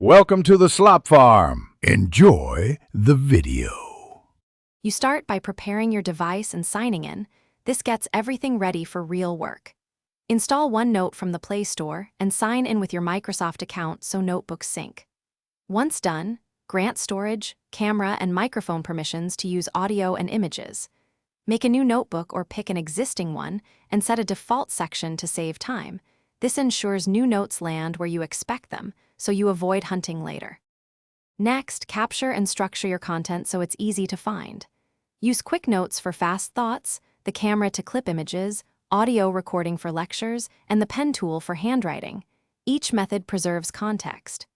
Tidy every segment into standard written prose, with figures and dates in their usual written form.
Welcome to the Slop Farm. Enjoy the video. You start by preparing your device and signing in. This gets everything ready for real work. Install OneNote from the Play Store and sign in with your Microsoft account so notebooks sync. Once done, grant storage, camera, and microphone permissions to use audio and images. Make a new notebook or pick an existing one and set a default section to save time. This ensures new notes land where you expect them, so you avoid hunting later. Next, capture and structure your content so it's easy to find. Use Quick Notes for fast thoughts, the camera to clip images, audio recording for lectures, and the pen tool for handwriting. Each method preserves context.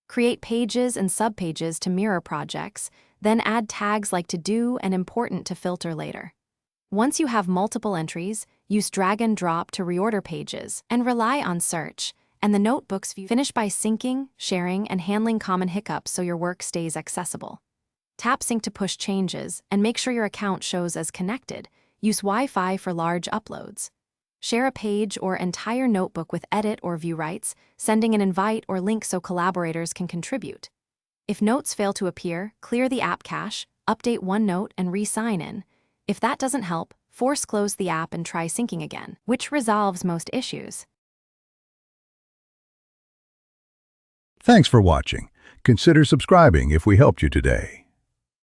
Create pages and subpages to mirror projects, then add tags like to do and important to filter later. Once you have multiple entries, use drag and drop to reorder pages and rely on search, and the notebook's view. Finish by syncing, sharing, and handling common hiccups so your work stays accessible. Tap Sync to push changes and make sure your account shows as connected. Use Wi-Fi for large uploads. Share a page or entire notebook with edit or view rights, sending an invite or link so collaborators can contribute. If notes fail to appear, clear the app cache, update OneNote, and re-sign in. If that doesn't help, force close the app and try syncing again, which resolves most issues. Thanks for watching. Consider subscribing if we helped you today.